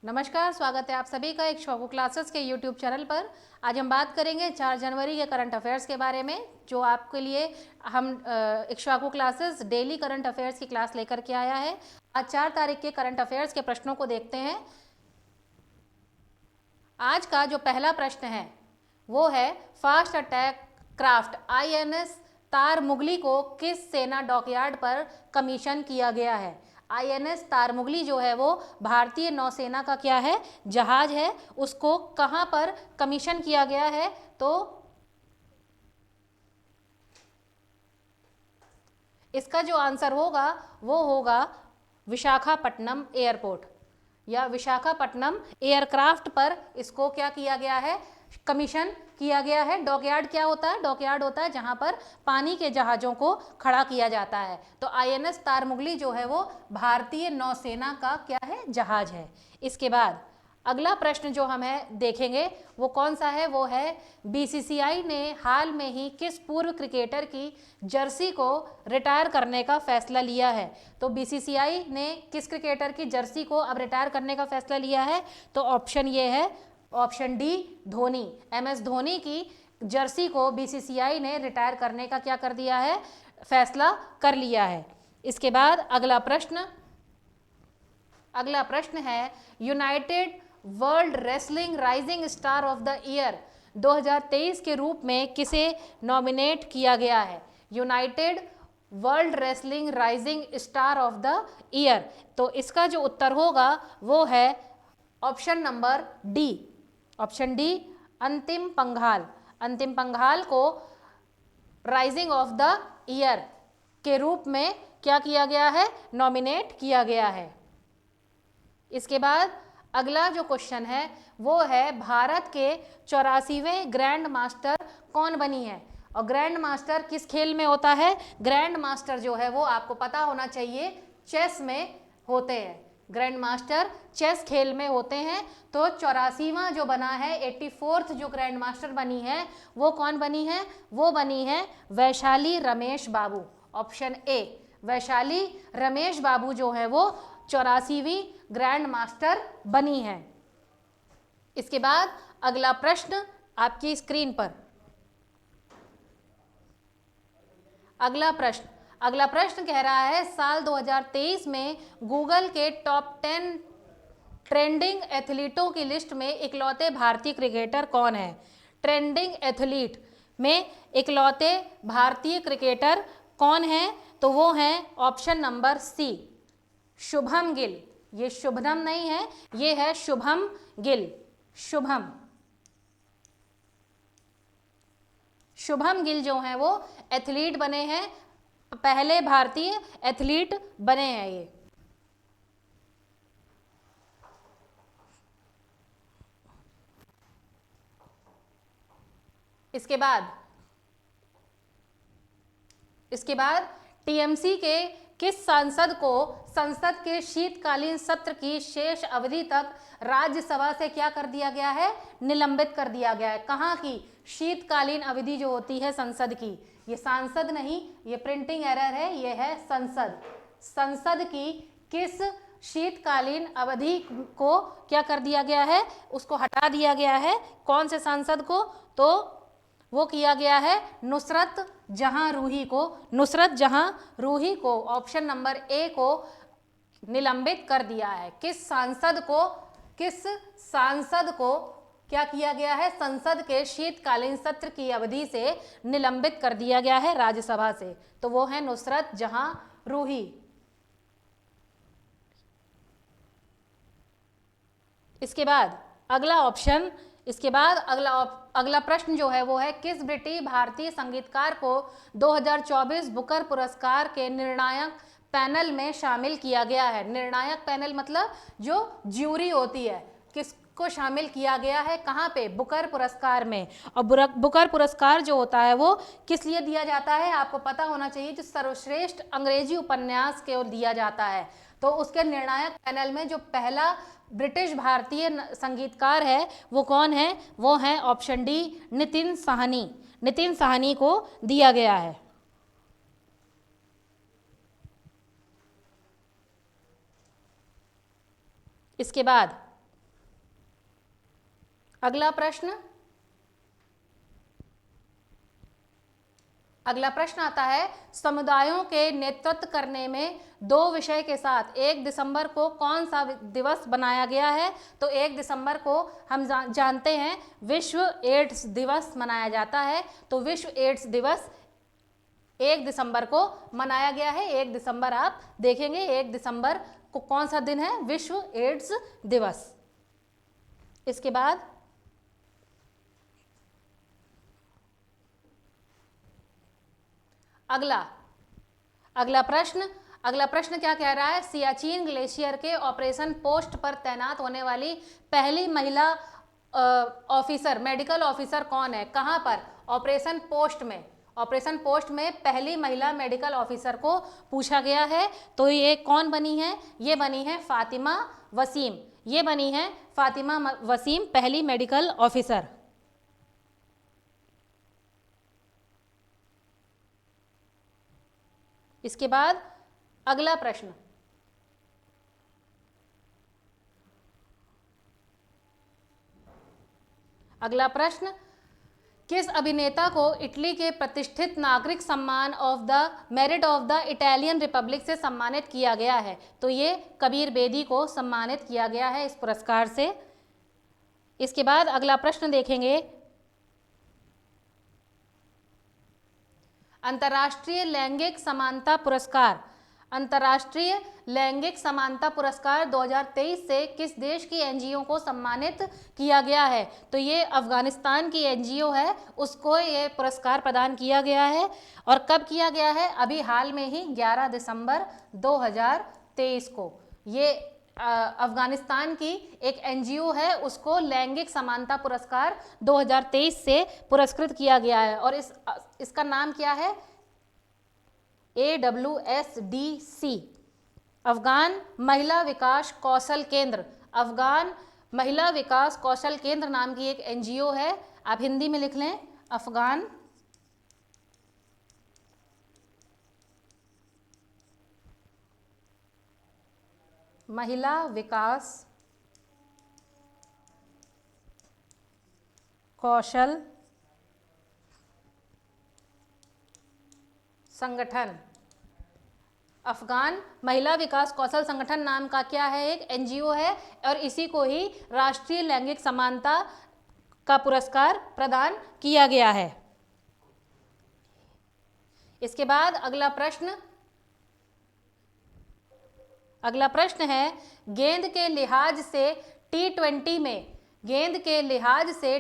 नमस्कार, स्वागत है आप सभी का एक शौको क्लासेस के यूट्यूब चैनल पर। आज हम बात करेंगे 4 जनवरी के करंट अफेयर्स के बारे में, जो आपके लिए हम एक शौको क्लासेस डेली करंट अफेयर्स की क्लास लेकर के आया है। आज 4 तारीख के करंट अफेयर्स के प्रश्नों को देखते हैं। आज का जो पहला प्रश्न है वो है, fast attack craft INS Tarmugli को किस सेना डॉकयार्ड पर कमीशन किया गया है। INS तारमुगली जो है वो भारतीय नौसेना का क्या है, जहाज है। उसको कहां पर कमीशन किया गया है, तो इसका जो आंसर होगा वो होगा विशाखापट्टनम एयरपोर्ट या विशाखापट्टनम एयरक्राफ्ट पर इसको क्या किया गया है, कमीशन किया गया है। डॉकयार्ड क्या होता है? डॉकयार्ड होता है जहां पर पानी के जहाजों को खड़ा किया जाता है। तो INS तारमुगली जो है वो भारतीय नौसेना का क्या है, जहाज है। इसके बाद अगला प्रश्न जो हम देखेंगे वो कौन सा है, वो है BCCI ने हाल में ही किस पूर्व क्रिकेटर की जर्सी को रिटायर करने का फैसला लिया है। तो BCCI ने किस क्रिकेटर की जर्सी को अब रिटायर करने का फैसला लिया है, तो ऑप्शन ये है, option D, Dhoni. MS Dhoni की जर्सी को BCCI ने रिटायर करने का क्या कर दिया है, फैसला कर लिया है। इसके बाद अगला प्रश्न है, United world wrestling rising star of the year 2023 के रूप में किसे नॉमिनेट किया गया है। United world wrestling rising star of the year, तो इसका जो उत्तर होगा वो है option number D, option D, अंतिम पंघाल। अंतिम पंघाल को राइजिंग ऑफ द ईयर के रूप में क्या किया गया है, नॉमिनेट किया गया है। इसके बाद अगला जो क्वेश्चन है वो है, भारत के 84वें ग्रैंड मास्टर कौन बनी है। और ग्रैंड मास्टर किस खेल में होता है? ग्रैंड मास्टर जो है वो आपको पता होना चाहिए, चेस में होते हैं। ग्रैंड मास्टर चेस खेल में होते हैं। तो 84वां जो बना है, 84th जो ग्रैंड मास्टर बनी है वो कौन बनी है, वो बनी है वैशाली रमेश बाबू। ऑप्शन ए, वैशाली रमेश बाबू जो है वो 84वीं ग्रैंड मास्टर बनी है। इसके बाद अगला प्रश्न आपकी स्क्रीन पर, अगला प्रश्न कह रहा है, साल 2023 में गूगल के टॉप 10 ट्रेंडिंग एथलीटों की लिस्ट में इकलौते भारतीय क्रिकेटर कौन है। ट्रेंडिंग एथलीट में इकलौते भारतीय क्रिकेटर कौन है, तो वो हैं option number C, Shubham Gill. ये शुभनम नहीं है, ये है शुभम गिल। शुभम गिल जो हैं वो एथलीट बने हैं, पहले भारतीय एथलीट बने हैं ये। इसके बाद TMC के किस सांसद को संसद के शीतकालीन सत्र की शेष अवधि तक राज्यसभा से क्या कर दिया गया है, निलंबित कर दिया गया है। कहाँ की शीतकालीन अवधि जो होती है संसद की, ये सांसद नहीं, ये प्रिंटिंग एरर है, ये है संसद। संसद की किस शीतकालीन अवधि को क्या कर दिया गया है, उसको हटा दिया गया है। कौन से सांसद को, तो वो किया गया है नुसरत जहां रूही को ऑप्शन नंबर ए को निलंबित कर दिया है। किस सांसद को क्या किया गया है, संसद के शीतकालीन सत्र की अवधि से निलंबित कर दिया गया है राज्यसभा से, तो वो है नुसरत जहां रूही। इसके बाद अगला प्रश्न जो है वो है, किस ब्रिटिश भारतीय संगीतकार को 2024 बुकर पुरस्कार के निर्णायक पैनल में शामिल किया गया है। निर्णायक पैनल मतलब जो ज्यूरी होती है, किसको शामिल किया गया है, कहाँ पे, बुकर पुरस्कार में। और बुकर पुरस्कार जो होता है वो किस लिए दिया जाता है, आपको पता होना चाहिए, जो सर्वश्रेष्ठ अंग्रेजी उपन्यास के ओर दिया जाता है। तो उसके निर्णायक पैनल में जो पहला ब्रिटिश भारतीय संगीतकार है वो कौन है, वो है ऑप्शन डी, नितिन साहनी को दिया गया है। इसके बाद अगला प्रश्न आता है, समुदायों के नेतृत्व करने में 2 विषय के साथ 1 दिसंबर को कौन सा दिवस बनाया गया है? तो 1 दिसंबर को हम जानते हैं विश्व एड्स दिवस मनाया जाता है। तो विश्व एड्स दिवस 1 दिसंबर को मनाया गया है। 1 दिसंबर आप देखेंगे, 1 दिसंबर को कौन सा दिन है? विश्व एड्स दिवस। इसके बाद अगला प्रश्न क्या कह रहा है? सियाचिन ग्लेशियर के ऑपरेशन पोस्ट पर तैनात होने वाली पहली महिला ऑफिसर, मेडिकल ऑफिसर कौन है? कहां पर? ऑपरेशन पोस्ट में पहली महिला मेडिकल ऑफिसर को पूछा गया है। तो ये कौन बनी है? ये बनी है फातिमा वसीम। ये बनी है फातिमा वसीम, पहली मेडिकल ऑफिसर। इसके बाद अगला प्रश्न, किस अभिनेता को इटली के प्रतिष्ठित नागरिक सम्मान of the merit of the Italian Republic से सम्मानित किया गया है? तो ये कबीर बेदी को सम्मानित किया गया है इस पुरस्कार से। इसके बाद अगला प्रश्न देखेंगे, अंतर्राष्ट्रीय लैंगिक समानता पुरस्कार 2023 से किस देश की एनजीओ को सम्मानित किया गया है? तो ये अफगानिस्तान की एनजीओ है, उसको ये पुरस्कार प्रदान किया गया है। और कब किया गया है? अभी हाल में ही 11 दिसंबर 2023 को ये अफगानिस्तान की एक एनजीओ है, उसको लैंगिक समानता पुरस्कार 2023 से पुरस्कृत किया गया है। और इसका नाम क्या है? AWSDC, अफगान महिला विकास कौशल केंद्र। अफगान महिला विकास कौशल केंद्र नाम की एक एनजीओ है, आप हिंदी में लिख लें, अफगान महिला विकास कौशल संगठन। अफगान महिला विकास कौशल संगठन नाम का क्या है? एक एनजीओ है, और इसी को ही राष्ट्रीय लैंगिक समानता का पुरस्कार प्रदान किया गया है। इसके बाद अगला प्रश्न है, गेंद के लिहाज से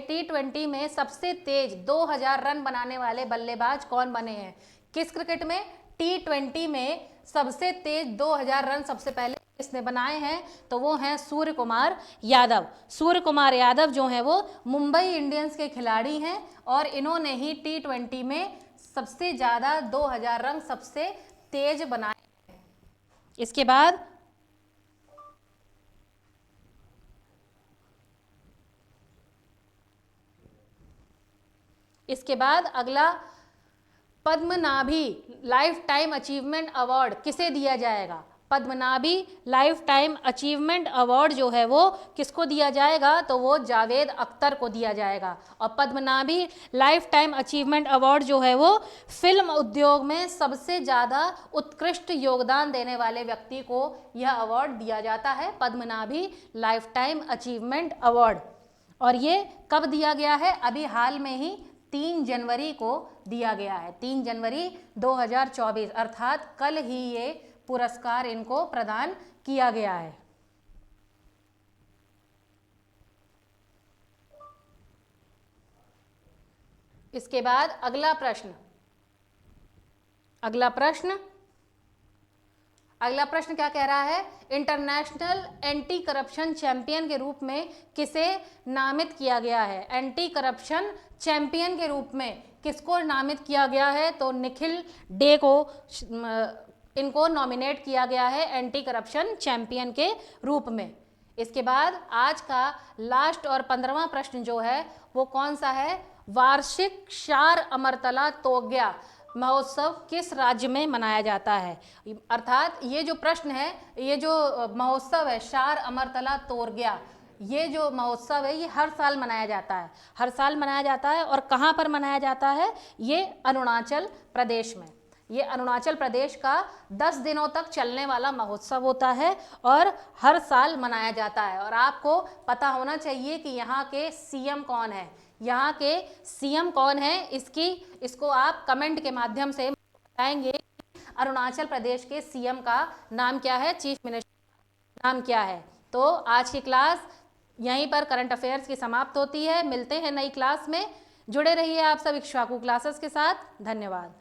टी20 में सबसे तेज 2000 रन बनाने वाले बल्लेबाज कौन बने हैं? किस क्रिकेट में? टी20 में सबसे तेज 2000 रन सबसे पहले किसने बनाए हैं? तो वो हैं सूर्य कुमार यादव। सूर्य कुमार यादव जो हैं वो मुंबई इंडियंस के खिलाड़ी हैं, और इन्होंने ही टी20 में सबसे ज़्यादा 2000 रन सबसे तेज बनाए हैं। इसके बाद अगला, पद्मनाभी लाइफ टाइम अचीवमेंट अवार्ड किसे दिया जाएगा? पद्मनाभी लाइफ टाइम अचीवमेंट अवार्ड जो है वो किसको दिया जाएगा? तो वो जावेद अख्तर को दिया जाएगा। और पद्मनाभी लाइफ टाइम अचीवमेंट अवार्ड जो है वो फिल्म उद्योग में सबसे ज़्यादा उत्कृष्ट योगदान देने वाले व्यक्ति को यह अवार्ड दिया जाता है, पद्मनाभी लाइफ टाइम अचीवमेंट अवार्ड। और ये कब दिया गया है? अभी हाल में ही 3 जनवरी को दिया गया है, 3 जनवरी 2024, अर्थात कल ही ये पुरस्कार इनको प्रदान किया गया है। इसके बाद अगला प्रश्न क्या कह रहा है? इंटरनेशनल एंटी करप्शन चैंपियन के रूप में किसे नामित किया गया है? एंटी करप्शन चैंपियन के रूप में किसको नामित किया गया है? तो निखिल डे को इनको नॉमिनेट किया गया है एंटी करप्शन चैंपियन के रूप में। इसके बाद आज का लास्ट और 15वां प्रश्न जो है वो कौन सा है? वार्षिक शार अमरतला तोग्या महोत्सव किस राज्य में मनाया जाता है? अर्थात ये जो प्रश्न है, ये जो महोत्सव है शार अमरतला तोग्या, ये जो महोत्सव है ये हर साल मनाया जाता है, हर साल मनाया जाता है। और कहाँ पर मनाया जाता है? ये अरुणाचल प्रदेश में। ये अरुणाचल प्रदेश का 10 दिनों तक चलने वाला महोत्सव होता है और हर साल मनाया जाता है। और आपको पता होना चाहिए कि यहाँ के सीएम कौन है, यहाँ के सीएम कौन है, इसको आप कमेंट के माध्यम से बताएंगे। अरुणाचल प्रदेश के सीएम का नाम क्या है, चीफ मिनिस्टर नाम क्या है। तो आज की क्लास यहीं पर करंट अफेयर्स की समाप्त होती है। मिलते हैं नई क्लास में। जुड़े रहिए आप सब इक्ष्वाकु क्लासेस के साथ। धन्यवाद।